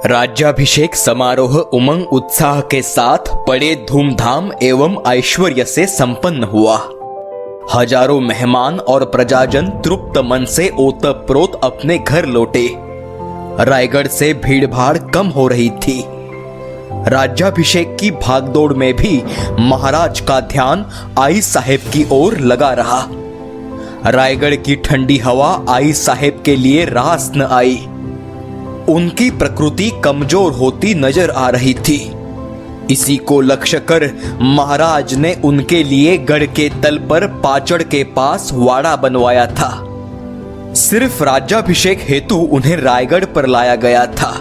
राज्याभिषेक समारोह उमंग उत्साह के साथ बड़े धूमधाम एवं ऐश्वर्य से संपन्न हुआ। हजारों मेहमान और प्रजाजन तृप्त मन से ओतप्रोत अपने घर लौटे। रायगढ़ से भीड़भाड़ कम हो रही थी। राज्याभिषेक की भागदौड़ में भी महाराज का ध्यान आई साहेब की ओर लगा रहा। रायगढ़ की ठंडी हवा आई साहेब के लिए रास न आई। उनकी प्रकृति कमजोर होती नजर आ रही थी। इसी को लक्ष्य कर महाराज ने उनके लिए गढ़ के तल पर पाचड़ के पास वाड़ा बनवाया था। सिर्फ राज्याभिषेक हेतु उन्हें रायगढ़ पर लाया गया था।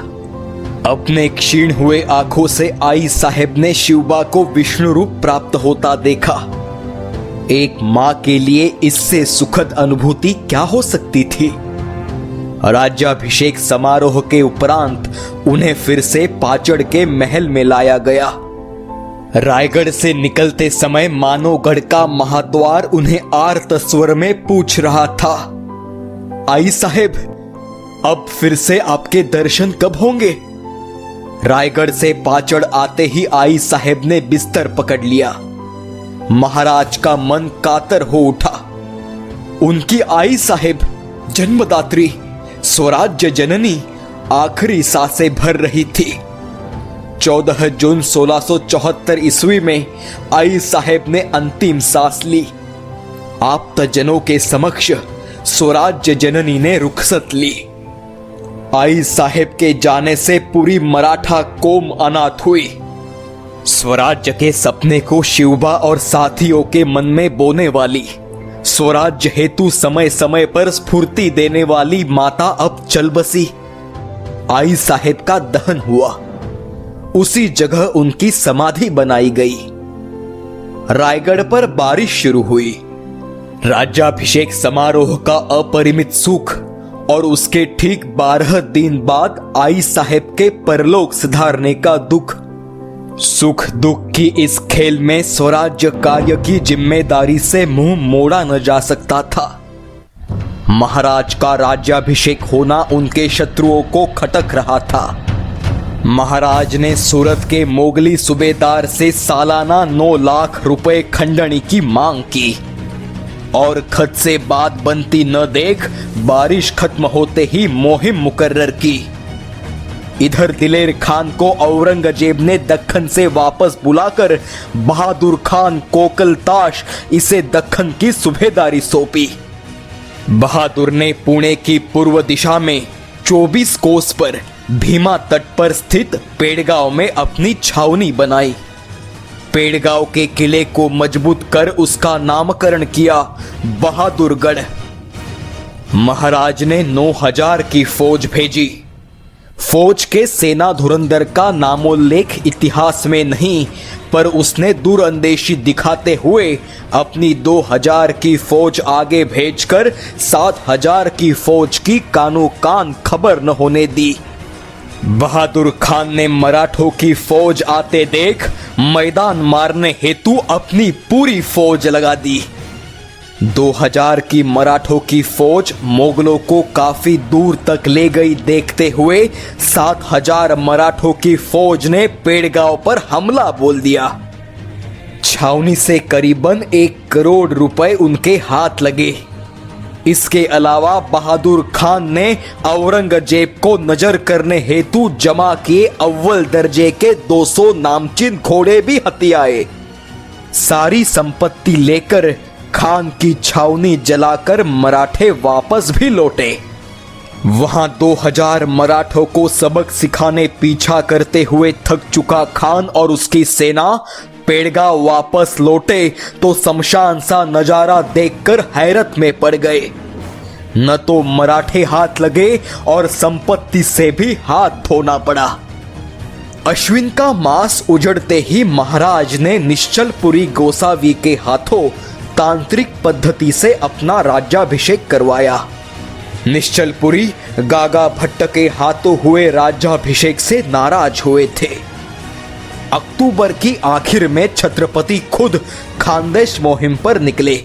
अपने क्षीण हुए आंखों से आई साहेब ने शिवबा को विष्णु रूप प्राप्त होता देखा। एक मां के लिए इससे सुखद अनुभूति क्या हो सकती थी। राज्याभिषेक समारोह के उपरांत उन्हें फिर से पाचड़ के महल में लाया गया। रायगढ़ से निकलते समय मानवगढ़ का महाद्वार उन्हें आर्त स्वर में पूछ रहा था, आई साहेब, अब फिर से आपके दर्शन कब होंगे? रायगढ़ से पाचड़ आते ही आई साहेब ने बिस्तर पकड़ लिया। महाराज का मन कातर हो उठा। उनकी आई साहेब, जन्मदात्री, स्वराज्य जननी आखिरी सांसें भर रही थी। 14 जून 1674 ईस्वी में आई साहेब ने अंतिम सांस ली। आप्तजनों के समक्ष स्वराज्य जननी ने रुखसत ली। आई साहेब के जाने से पूरी मराठा कौम अनाथ हुई। स्वराज्य के सपने को शिवबा और साथियों के मन में बोने वाली, स्वराज्य हेतु समय समय पर स्फूर्ति देने वाली माता अब चल बसी। आई साहेब का दहन हुआ। उसी जगह उनकी समाधि बनाई गई। रायगढ़ पर बारिश शुरू हुई। राज्याभिषेक समारोह का अपरिमित सुख और उसके ठीक 12 दिन बाद आई साहेब के परलोक सिधारने का दुख। सुख दुख की इस खेल में स्वराज्य कार्य की जिम्मेदारी से मुंह मोड़ा न जा सकता था। महाराज का राज्याभिषेक होना उनके शत्रुओं को खटक रहा था। महाराज ने सूरत के मोगली सूबेदार से सालाना 9 लाख रुपए खंडनी की मांग की और खत से बात बनती न देख बारिश खत्म होते ही मुहिम मुकर्रर की। इधर दिलेर खान को औरंगजेब ने दक्खन से वापस बुलाकर बहादुर खान कोकलताश इसे दक्खन की सूबेदारी सौंपी। बहादुर ने पुणे की पूर्व दिशा में 24 कोस पर भीमा तट पर स्थित पेड़गांव में अपनी छावनी बनाई। पेड़गांव के किले को मजबूत कर उसका नामकरण किया बहादुरगढ़। महाराज ने 9000 की फौज भेजी। फौज के सेना धुरंधर का नामोल्लेख इतिहास में नहीं, पर उसने दूरअंदेशी दिखाते हुए अपनी 2000 की फौज आगे भेजकर 7000 की फौज की कानो कान खबर न होने दी। बहादुर खान ने मराठों की फौज आते देख मैदान मारने हेतु अपनी पूरी फौज लगा दी। 2000 की मराठों की फौज मोगलों को काफी दूर तक ले गई। देखते हुए 7000 मराठों की फौज ने पेड़गांव पर हमला बोल दिया। छावनी से करीबन 1 करोड़ रुपए उनके हाथ लगे। इसके अलावा बहादुर खान ने औरंगजेब को नजर करने हेतु जमा किए अव्वल दर्जे के 200 नामचीन घोड़े भी हथियाए। सारी संपत्ति लेकर खान की छावनी जलाकर मराठे वापस भी लौटे। वहां 2000 मराठों को सबक सिखाने पीछा करते हुए थक चुका खान और उसकी सेना पेड़गांव वापस लौटे तो शमशान सा नजारा देखकर हैरत में पड़ गए। न तो मराठे हाथ लगे और संपत्ति से भी हाथ धोना पड़ा। अश्विन का मास उजड़ते ही महाराज ने निश्चलपुरी गोसावी के हाथों तांत्रिक पद्धति से अपना राज्याभिषेक करवाया। निश्चलपुरी गागा भट्ट के हाथों हुए राज्याभिषेक से नाराज हुए थे। अक्टूबर की आखिर में छत्रपति खुद खानदेश मुहिम पर निकले।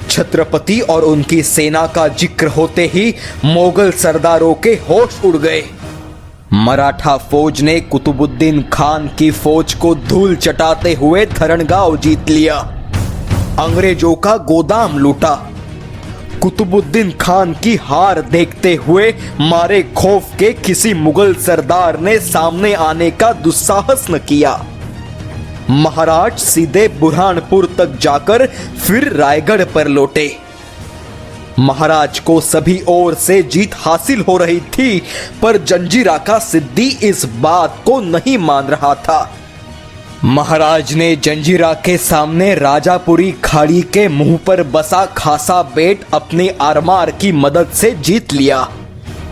छत्रपति और उनकी सेना का जिक्र होते ही मोगल सरदारों के होश उड़ गए। मराठा फौज ने कुतुबुद्दीन खान की फौज को धूल चटाते हुए धरणगांव जीत लिया, अंग्रेजों का गोदाम लूटा। कुतुबुद्दीन खान की हार देखते हुए मारे खौफ के किसी मुगल सरदार ने सामने आने का दुस्साहस न किया। महाराज सीधे बुरहानपुर तक जाकर फिर रायगढ़ पर लौटे। महाराज को सभी ओर से जीत हासिल हो रही थी, पर जंजीरा का सिद्दी इस बात को नहीं मान रहा था। महाराज ने जंजीरा के सामने राजापुरी खाड़ी के मुंह पर बसा खासा बेट अपनी आरमार की मदद से जीत लिया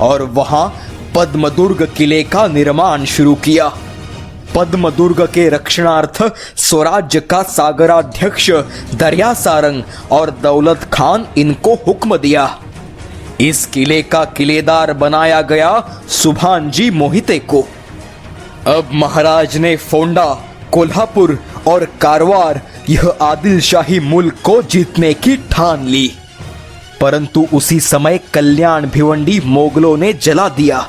और वहां पद्मदुर्ग किले का निर्माण शुरू किया। पद्मदुर्ग के रक्षणार्थ स्वराज्य का सागराध्यक्ष दरिया सारंग और दौलत खान इनको हुक्म दिया। इस किले का किलेदार बनाया गया सुभानजी मोहिते को। अब महाराज ने फोंडा, कोल्हापुर और कारवार यह आदिल शाही मुल्क को जीतने की ठान ली, परंतु उसी समय कल्याण भिवंडी मोगलों ने जला दिया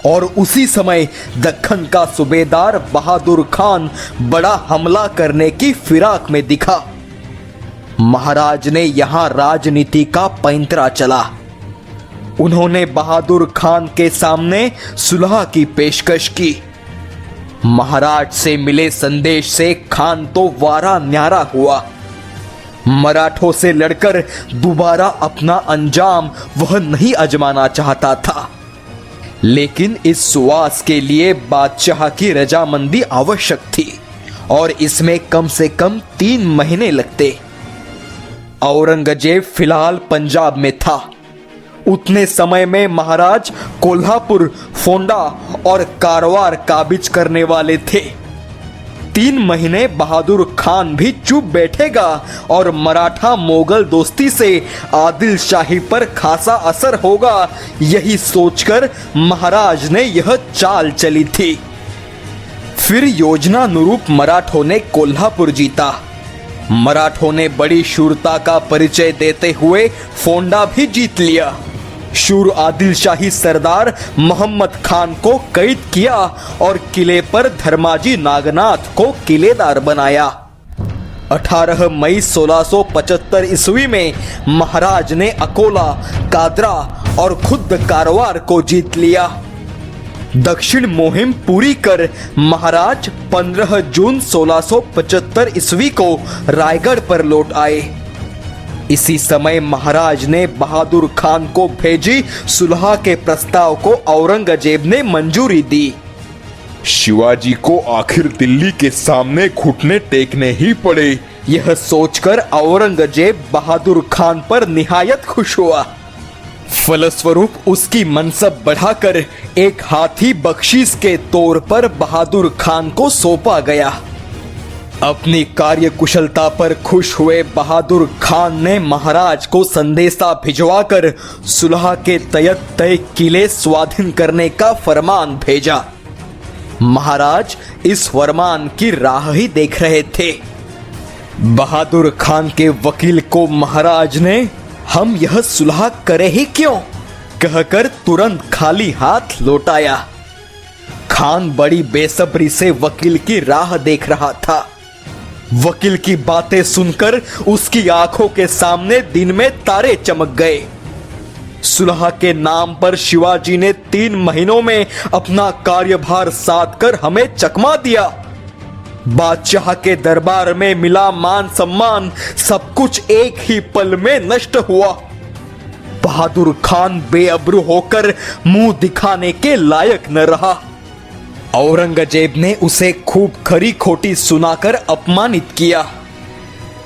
और उसी समय दक्खन का सूबेदार बहादुर खान बड़ा हमला करने की फिराक में दिखा। महाराज ने यहां राजनीति का पैंतरा चला। उन्होंने बहादुर खान के सामने सुलह की पेशकश की। महाराज से मिले संदेश से खान तो वारा न्यारा हुआ। मराठों से लड़कर दोबारा अपना अंजाम वह नहीं आजमाना चाहता था, लेकिन इस सुवास के लिए बादशाह की रजामंदी आवश्यक थी और इसमें कम से कम 3 महीने लगते। औरंगजेब फिलहाल पंजाब में था। उतने समय में महाराज कोल्हापुर, फोंडा और कारवार काबिज करने वाले थे। 3 महीने बहादुर खान भी चुप बैठेगा और मराठा मोगल दोस्ती से आदिल शाही पर खासा असर होगा, यही सोचकर महाराज ने यह चाल चली थी। फिर योजना अनुरूप मराठों ने कोल्हापुर जीता। मराठों ने बड़ी शूरता का परिचय देते हुए फोंडा भी जीत लिया। शूर आदिल शाही सरदार मोहम्मद खान को कैद किया और किले पर धर्माजी नागनाथ को किलेदार बनाया। 18 मई 1675 ईस्वी में महाराज ने अकोला, कादरा और खुद कारवार को जीत लिया। दक्षिण मुहिम पूरी कर महाराज 15 जून 1675 ईस्वी को रायगढ़ पर लौट आए। इसी समय महाराज ने बहादुर खान को भेजी सुलह के प्रस्ताव को औरंगजेब ने मंजूरी दी। शिवाजी को आखिर दिल्ली के सामने घुटने टेकने ही पड़े, यह सोचकर औरंगजेब बहादुर खान पर निहायत खुश हुआ। फलस्वरूप उसकी मनसब बढ़ाकर एक हाथी बख्शीश के तौर पर बहादुर खान को सौंपा गया। अपनी कार्य कुशलता पर खुश हुए बहादुर खान ने महाराज को संदेशा भिजवाकर सुलह के तयत तय किले स्वाधीन करने का फरमान भेजा। महाराज इस फरमान की राह ही देख रहे थे। बहादुर खान के वकील को महाराज ने हम यह सुलह करे ही क्यों कहकर तुरंत खाली हाथ लौटाया। खान बड़ी बेसब्री से वकील की राह देख रहा था। वकील की बातें सुनकर उसकी आंखों के सामने दिन में तारे चमक गए। सुलह के नाम पर शिवाजी ने 3 महीनों में अपना कार्यभार साध कर हमें चकमा दिया। बादशाह के दरबार में मिला मान सम्मान सब कुछ एक ही पल में नष्ट हुआ। बहादुर खान बेअब्रू होकर मुंह दिखाने के लायक न रहा। औरंगजेब ने उसे खूब खरी खोटी सुनाकर अपमानित किया।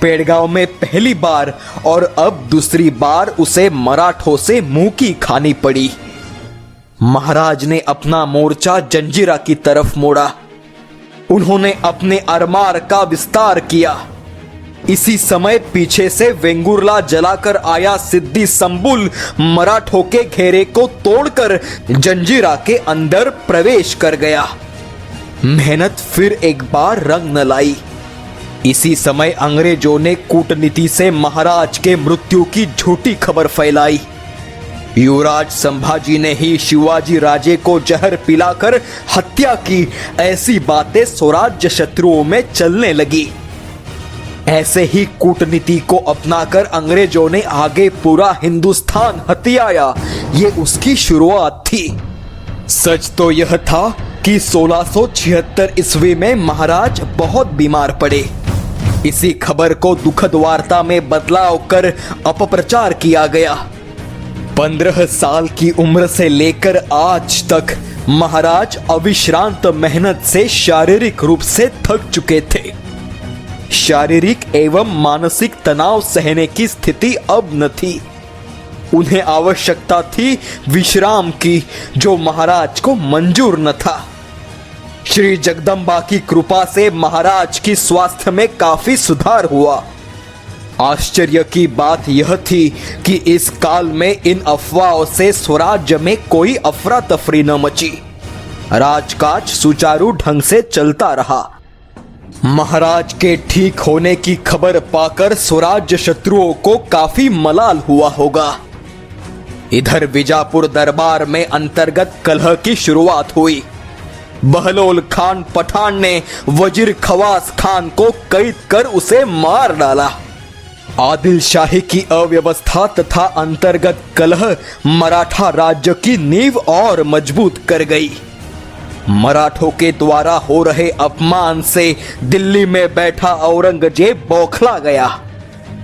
पेड़गांव में पहली बार और अब दूसरी बार उसे मराठों से मुंह की खानी पड़ी। महाराज ने अपना मोर्चा जंजीरा की तरफ मोड़ा। उन्होंने अपने अरमार का विस्तार किया। इसी समय पीछे से वेंगुर्ला जलाकर आया सिद्दी संबुल मराठों के घेरे को तोड़कर जंजीरा के अंदर प्रवेश कर गया। मेहनत फिर एक बार रंग न लाई। इसी समय अंग्रेजों ने कूटनीति से महाराज के मृत्यु की झूठी खबर फैलाई। युवराज संभाजी ने ही शिवाजी राजे को जहर पिलाकर हत्या की, ऐसी बातें स्वराज्य शत्रुओं में चलने लगी। ऐसे ही कूटनीति को अपनाकर अंग्रेजों ने आगे पूरा हिंदुस्तान हथियाया, ये उसकी शुरुआत थी। सच तो यह था कि 1676 ईस्वी में महाराज बहुत बीमार पड़े। इसी खबर को दुखद वार्ता में बदलाव कर अपप्रचार किया गया। 15 साल की उम्र से लेकर आज तक महाराज अविश्रांत मेहनत से शारीरिक रूप से थक चुके थे। शारीरिक एवं मानसिक तनाव सहने की स्थिति अब न थी। उन्हें आवश्यकता थी विश्राम की, जो महाराज को मंजूर न था। श्री जगदम्बा की कृपा से महाराज की स्वास्थ्य में काफी सुधार हुआ। आश्चर्य की बात यह थी कि इस काल में इन अफवाहों से स्वराज्य में कोई अफरा तफरी न मची। राजकाज सुचारू ढंग से चलता रहा। महाराज के ठीक होने की खबर पाकर स्वराज्य शत्रुओं को काफी मलाल हुआ होगा। इधर बीजापुर दरबार में अंतर्गत कलह की शुरुआत हुई। बहलोल खान पठान ने वजीर खवास खान को कैद कर उसे मार डाला। आदिल शाही की अव्यवस्था तथा अंतर्गत कलह मराठा राज्य की नींव और मजबूत कर गई। मराठों के द्वारा हो रहे अपमान से दिल्ली में बैठा औरंगजेब बौखला गया।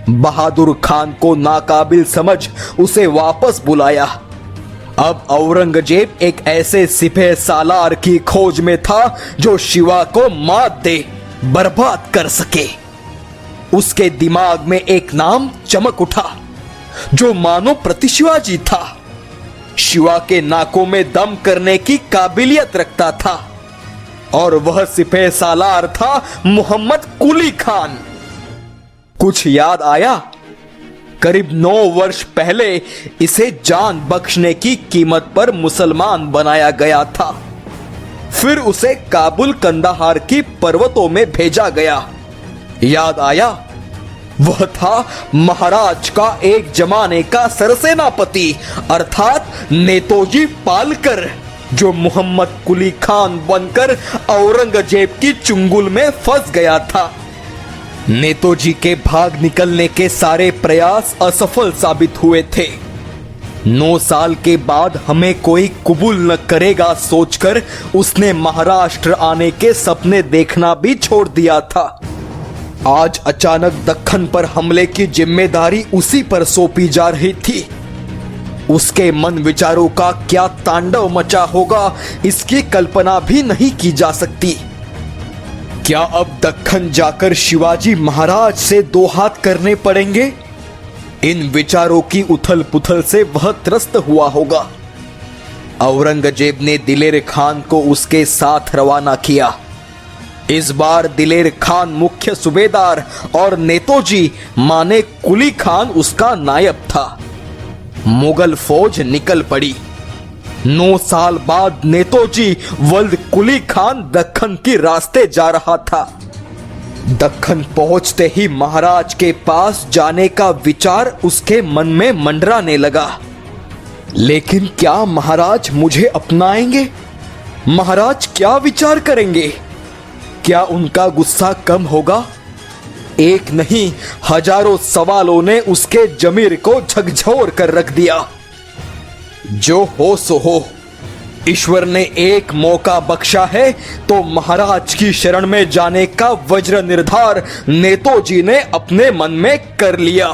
बहादुर खान को नाकाबिल समझ उसे वापस बुलाया। अब औरंगजेब एक ऐसे सिपह सालार की खोज में था जो शिवा को मात दे, बर्बाद कर सके। उसके दिमाग में एक नाम चमक उठा जो मानो प्रतिशिवाजी था। शिवा के नाकों में दम करने की काबिलियत रखता था और वह सिपह सालार था मोहम्मद कुली खान। कुछ याद आया? करीब 9 वर्ष पहले इसे जान बख्शने की कीमत पर मुसलमान बनाया गया था। फिर उसे काबुल कंदाहार की पर्वतों में भेजा गया। याद आया? वह था महाराज का एक जमाने का सरसेनापति अर्थात नेतोजी पालकर, जो मोहम्मद कुली खान बनकर औरंगजेब की चुंगुल में फंस गया था। नेतोजी के भाग निकलने के सारे प्रयास असफल साबित हुए थे। 9 साल के बाद हमें कोई कबूल न करेगा सोचकर उसने महाराष्ट्र आने के सपने देखना भी छोड़ दिया था। आज अचानक दक्खन पर हमले की जिम्मेदारी उसी पर सौंपी जा रही थी। उसके मन विचारों का क्या तांडव मचा होगा, इसकी कल्पना भी नहीं की जा सकती। क्या अब दक्खन जाकर शिवाजी महाराज से 2 हाथ करने पड़ेंगे? इन विचारों की उथल पुथल से वह त्रस्त हुआ होगा। औरंगजेब ने दिलेर खान को उसके साथ रवाना किया। इस बार दिलेर खान मुख्य सूबेदार और नेतोजी माने कुली खान उसका नायब था। मुगल फौज निकल पड़ी। 9 साल बाद नेतोजी वल्द कुली खान दक्खन के रास्ते जा रहा था। दक्खन पहुंचते ही महाराज के पास जाने का विचार उसके मन में मंडराने लगा। लेकिन क्या महाराज मुझे अपनाएंगे? महाराज क्या विचार करेंगे? क्या उनका गुस्सा कम होगा? एक नहीं, हजारों सवालों ने उसके जमीर को झकझोर कर रख दिया। जो हो सो हो, ईश्वर ने एक मौका बख्शा है तो महाराज की शरण में जाने का वज्र निर्धार नेतोजी ने अपने मन में कर लिया।